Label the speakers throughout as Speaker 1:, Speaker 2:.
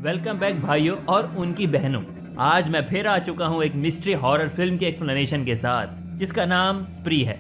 Speaker 1: Welcome back भाइयों और उनकी बहनों। आज मैं फिर आ चुका हूँ एक मिस्ट्री हॉरर फिल्म के एक्सप्लेनेशन के साथ जिसका नाम स्प्री है।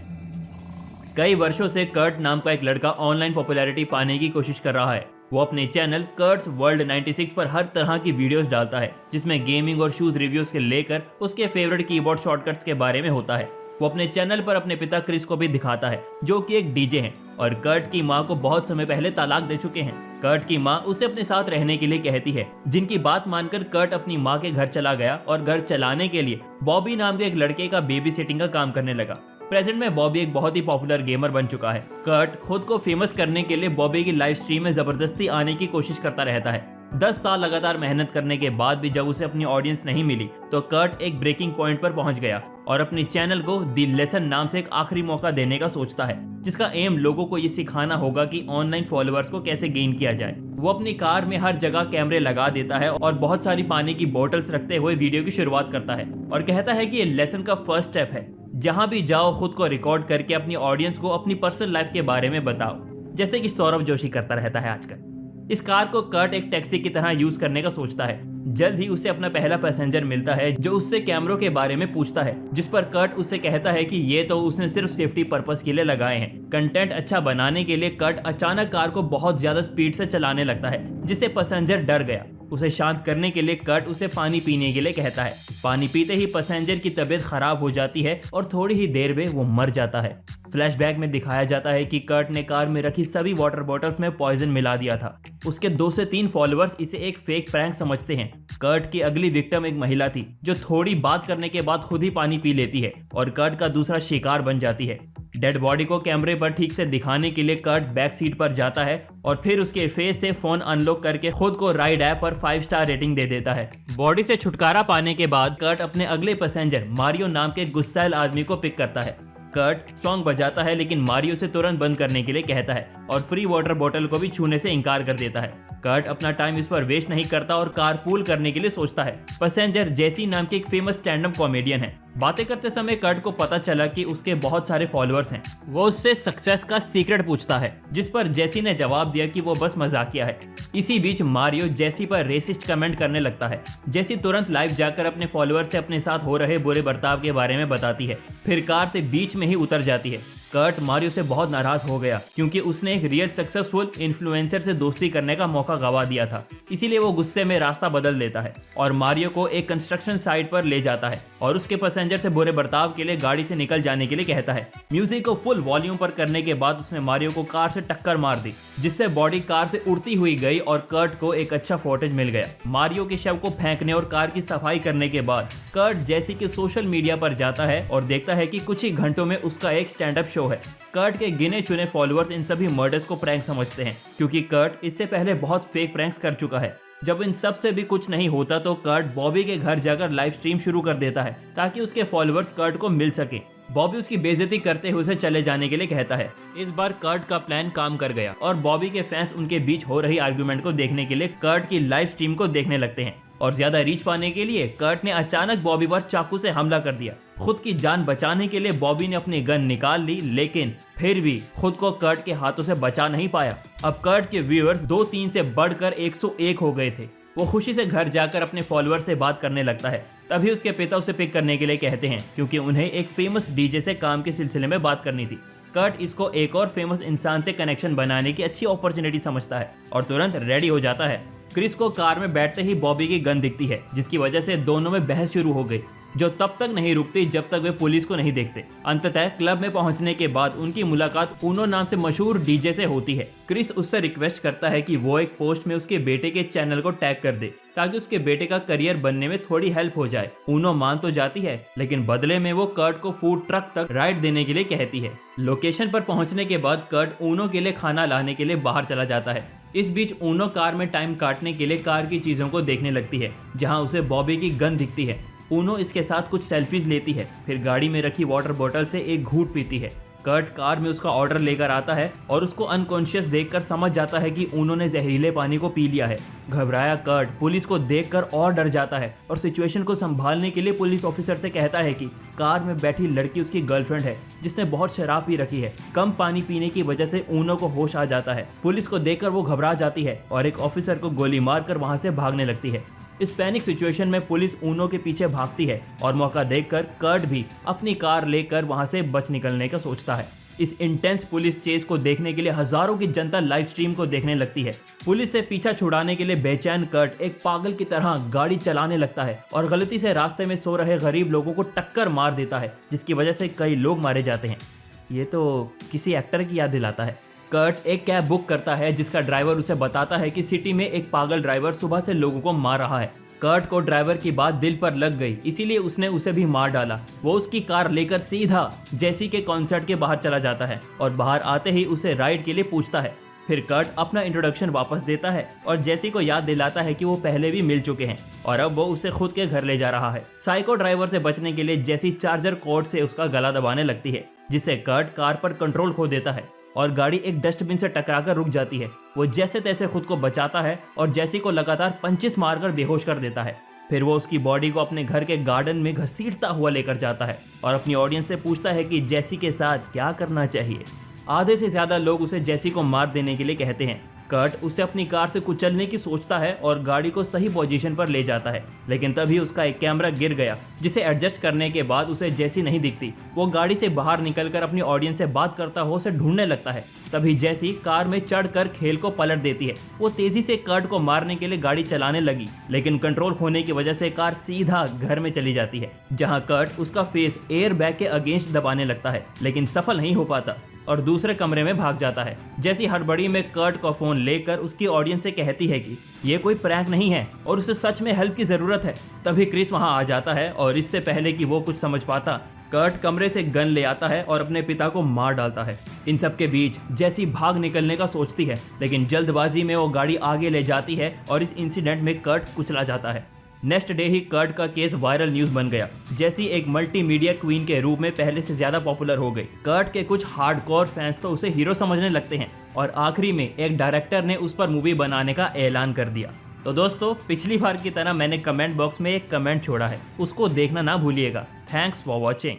Speaker 1: कई वर्षों से कर्ट नाम का एक लड़का ऑनलाइन पॉपुलैरिटी पाने की कोशिश कर रहा है। वो अपने चैनल कर्ट्स वर्ल्ड 96 पर हर तरह की वीडियोस डालता है जिसमें गेमिंग और शूज रिव्यूज के लेकर उसके फेवरेट कीबोर्ड शॉर्टकट्स के बारे में होता है। वो अपने चैनल पर अपने पिता क्रिस को भी दिखाता है जो कि एक डीजे हैं और कर्ट की माँ को बहुत समय पहले तलाक दे चुके हैं। कर्ट की माँ उसे अपने साथ रहने के लिए कहती है, जिनकी बात मानकर कर्ट अपनी माँ के घर चला गया और घर चलाने के लिए बॉबी नाम के एक लड़के का बेबी सिटिंग का काम करने लगा। प्रेजेंट में बॉबी एक बहुत ही पॉपुलर गेमर बन चुका है। कर्ट खुद को फेमस करने के लिए बॉबी की लाइव स्ट्रीम में जबरदस्ती आने की कोशिश करता रहता है। 10 साल लगातार मेहनत करने के बाद भी जब उसे अपनी ऑडियंस नहीं मिली तो कर्ट एक ब्रेकिंग पॉइंट पर पहुंच गया और अपने चैनल को दी लेसन नाम से एक आखिरी मौका देने का सोचता है, जिसका एम लोगों को ये सिखाना होगा कि ऑनलाइन फॉलोअर्स को कैसे गेन किया जाए। वो अपनी कार में हर जगह कैमरे लगा देता है और बहुत सारी पानी की बोतल्स रखते हुए वीडियो की शुरुआत करता है और कहता है कि ये लेसन का फर्स्ट स्टेप है। जहां भी जाओ खुद को रिकॉर्ड करके अपनी ऑडियंस को अपनी पर्सनल लाइफ के बारे में बताओ, जैसे कि सौरभ जोशी करता रहता है आजकल। इस कार को कर्ट एक टैक्सी की तरह यूज करने का सोचता है। जल्द ही उसे अपना पहला पैसेंजर मिलता है जो उससे कैमरों के बारे में पूछता है, जिस पर कर्ट उसे कहता है कि ये तो उसने सिर्फ सेफ्टी पर्पस के लिए लगाए हैं। कंटेंट अच्छा बनाने के लिए कर्ट अचानक कार को बहुत ज्यादा स्पीड से चलाने लगता है, जिससे पैसेंजर डर गया। उसे शांत करने के लिए कर्ट उसे पानी पीने के लिए कहता है। पानी पीते ही पैसेंजर की तबीयत खराब हो जाती है और थोड़ी ही देर में वो मर जाता है। फ्लैशबैक में दिखाया जाता है कि कर्ट ने कार में रखी सभी वाटर बॉटल्स में पॉइजन मिला दिया था। उसके 2 से 3 फॉलोअर्स इसे एक फेक प्रैंक समझते हैं। कर्ट की अगली विक्टिम एक महिला थी जो थोड़ी बात करने के बाद खुद ही पानी पी लेती है और कर्ट का दूसरा शिकार बन जाती है। डेड बॉडी को कैमरे पर ठीक से दिखाने के लिए कर्ट बैक सीट पर जाता है और फिर उसके फेस से फोन अनलॉक करके खुद को राइड ऐप पर 5 स्टार रेटिंग दे देता है। बॉडी से छुटकारा पाने के बाद कर्ट अपने अगले पैसेंजर मारियो नाम के गुस्सैल आदमी को पिक करता है। कर्ट सॉन्ग बजाता है लेकिन मारियो से तुरंत बंद करने के लिए कहता है और फ्री वाटर बोतल को भी छूने से इनकार कर देता है। कर्ट अपना टाइम इस पर वेस्ट नहीं करता और कार पूल करने के लिए सोचता है। पैसेंजर जेसी नाम के एक फेमस स्टैंड अप कॉमेडियन है। बातें करते समय कर्ट को पता चला कि उसके बहुत सारे फॉलोअर्स हैं। वो उससे सक्सेस का सीक्रेट पूछता है, जिस पर जेसी ने जवाब दिया कि वो बस मजाकिया है। इसी बीच मारियो जेसी पर रेसिस्ट कमेंट करने लगता है। जेसी तुरंत लाइव जाकर अपने फॉलोअर से अपने साथ हो रहे बुरे बर्ताव के बारे में बताती है, फिर कार से बीच में ही उतर जाती है। कर्ट मारियो से बहुत नाराज हो गया क्योंकि उसने एक रियल सक्सेसफुल इन्फ्लुएंसर से दोस्ती करने का मौका गवा दिया था। इसीलिए वो गुस्से में रास्ता बदल देता है और मारियो को एक कंस्ट्रक्शन साइट पर ले जाता है और उसके पैसेंजर से बुरे बर्ताव के लिए गाड़ी से निकल जाने के लिए कहता है। म्यूजिक को फुल वॉल्यूम पर करने के बाद उसने मारियो को कार से टक्कर मार दी, जिससे बॉडी कार से उड़ती हुई गई और कर्ट को एक अच्छा फुटेज मिल गया। मारियो के शव को फेंकने और कार की सफाई करने के बाद कर्ट जेसी के सोशल मीडिया पर जाता है और देखता है कि कुछ ही घंटों में उसका एक स्टैंड अप शो है। कर्ट के गिने चुने फॉलोअर्स इन सभी मर्डर्स को प्रैंक समझते हैं क्योंकि कर्ट इससे पहले बहुत फेक प्रैंक्स कर चुका है। जब इन सब से भी कुछ नहीं होता तो कर्ट बॉबी के घर जाकर लाइव स्ट्रीम शुरू कर देता है ताकि उसके फॉलोअर्स कर्ट को मिल सके। बॉबी उसकी बेइज्जती करते हुए उसे चले जाने के लिए कहता है। इस बार कर्ट का प्लान काम कर गया और बॉबी के फैंस उनके बीच हो रही आर्गुमेंट को देखने के लिए कर्ट की लाइव स्ट्रीम को देखने लगते हैं और ज्यादा रीच पाने के लिए कर्ट ने अचानक बॉबी पर चाकू से हमला कर दिया। खुद की जान बचाने के लिए बॉबी ने अपनी गन निकाल ली, लेकिन फिर भी खुद को कर्ट के हाथों से बचा नहीं पाया। अब कर्ट के व्यूअर्स 2-3 से बढ़कर 101 हो गए थे। वो खुशी से घर जाकर अपने फॉलोअर से बात करने लगता है। तभी उसके पिता उसे पिक करने के लिए कहते हैं क्योंकि उन्हें एक फेमस डीजे से काम के सिलसिले में बात करनी थी। कर्ट इसको एक और फेमस इंसान से कनेक्शन बनाने की अच्छी अपॉर्चुनिटी समझता है और तुरंत रेडी हो जाता है। क्रिस को कार में बैठते ही बॉबी की गन दिखती है, जिसकी वजह से दोनों में बहस शुरू हो गई, जो तब तक नहीं रुकती जब तक वे पुलिस को नहीं देखते। अंततः क्लब में पहुंचने के बाद उनकी मुलाकात ऊनो नाम से मशहूर डीजे से होती है। क्रिस उससे रिक्वेस्ट करता है कि वो एक पोस्ट में उसके बेटे के चैनल को टैग कर दे ताकि उसके बेटे का करियर बनने में थोड़ी हेल्प हो जाए। ऊनो मान तो जाती है, लेकिन बदले में वो कर्ट को फूड ट्रक तक राइड देने के लिए कहती है। लोकेशन पर पहुंचने के बाद कर्ट ऊनो के लिए खाना लाने के लिए बाहर चला जाता है। इस बीच ऊनो कार में टाइम काटने के लिए कार की चीजों को देखने लगती है, जहां उसे बॉबी की गन दिखती है। ऊनो इसके साथ कुछ सेल्फीज लेती है, फिर गाड़ी में रखी वाटर बोतल से एक घूंट पीती है। कर्ट कार में उसका ऑर्डर लेकर आता है और उसको अनकॉन्शियस देखकर समझ जाता है कि उन्होंने जहरीले पानी को पी लिया है। घबराया कर्ट पुलिस को देखकर और डर जाता है और सिचुएशन को संभालने के लिए पुलिस ऑफिसर से कहता है कि कार में बैठी लड़की उसकी गर्लफ्रेंड है जिसने बहुत शराब पी रखी है। कम पानी पीने की वजह से ऊनो को होश आ जाता है। पुलिस को देखकर वो घबरा जाती है और एक ऑफिसर को गोली मारकर वहां से भागने लगती है। इस पैनिक सिचुएशन में पुलिस ऊनो के पीछे भागती है और मौका देखकर कर्ट भी अपनी कार लेकर वहां से बच निकलने का सोचता है। इस इंटेंस पुलिस चेस को देखने के लिए हजारों की जनता लाइव स्ट्रीम को देखने लगती है। पुलिस से पीछा छुड़ाने के लिए बेचैन कर्ट एक पागल की तरह गाड़ी चलाने लगता है और गलती से रास्ते में सो रहे गरीब लोगों को टक्कर मार देता है, जिसकी वजह से कई लोग मारे जाते हैं। ये तो किसी एक्टर की याद दिलाता है। कर्ट एक कैब बुक करता है जिसका ड्राइवर उसे बताता है कि सिटी में एक पागल ड्राइवर सुबह से लोगों को मार रहा है। कर्ट को ड्राइवर की बात दिल पर लग गई, इसीलिए उसने उसे भी मार डाला। वो उसकी कार लेकर सीधा जेसी के कॉन्सर्ट के बाहर चला जाता है और बाहर आते ही उसे राइड के लिए पूछता है। फिर कर्ट अपना इंट्रोडक्शन वापस देता है और जेसी को याद दिलाता है कि वो पहले भी मिल चुके हैं और अब वो उसे खुद के घर ले जा रहा है। साइको ड्राइवर से बचने के लिए जेसी चार्जर कॉर्ड से उसका गला दबाने लगती है, जिससे कर्ट कार पर कंट्रोल खो देता है और गाड़ी एक डस्टबिन से टकराकर रुक जाती है। वो जैसे तैसे खुद को बचाता है और जेसी को लगातार पंचेस मारकर बेहोश कर देता है। फिर वो उसकी बॉडी को अपने घर के गार्डन में घसीटता हुआ लेकर जाता है और अपनी ऑडियंस से पूछता है कि जेसी के साथ क्या करना चाहिए। आधे से ज्यादा लोग उसे जेसी को मार देने के लिए कहते हैं। कर्ट उसे अपनी कार से कुचलने की सोचता है और गाड़ी को सही पोजीशन पर ले जाता है, लेकिन तभी उसका एक कैमरा गिर गया, जिसे एडजस्ट करने के बाद उसे जेसी नहीं दिखती। वो गाड़ी से बाहर निकलकर अपनी ऑडियंस से बात करता हुआ उसे ढूंढने लगता है। तभी जेसी कार में चढ़कर खेल को पलट देती है। वो तेजी से कर्ट को मारने के लिए गाड़ी चलाने लगी, लेकिन कंट्रोल खोने की वजह से कार सीधा घर में चली जाती है, जहां कर्ट उसका फेस एयर बैग के अगेंस्ट दबाने लगता है, लेकिन सफल नहीं हो पाता और दूसरे कमरे में भाग जाता है। जैसी हड़बड़ी में कर्ट का फोन लेकर उसकी ऑडियंस से कहती है कि ये कोई प्रैंक नहीं है और उसे सच में हेल्प की जरूरत है। तभी क्रिस वहां आ जाता है और इससे पहले कि वो कुछ समझ पाता, कर्ट कमरे से गन ले आता है और अपने पिता को मार डालता है। इन सब के बीच जैसी भाग निकलने का सोचती है, लेकिन जल्दबाजी में वो गाड़ी आगे ले जाती है और इस इंसिडेंट में कर्ट कुचला जाता है। नेक्स्ट डे ही कर्ट का केस वायरल न्यूज बन गया। जेसी एक मल्टीमीडिया क्वीन के रूप में पहले से ज्यादा पॉपुलर हो गई। कर्ट के कुछ हार्डकोर फैंस तो उसे हीरो समझने लगते हैं और आखिरी में एक डायरेक्टर ने उस पर मूवी बनाने का ऐलान कर दिया। तो दोस्तों, पिछली बार की तरह मैंने कमेंट बॉक्स में एक कमेंट छोड़ा है, उसको देखना ना भूलिएगा। Thanks for watching.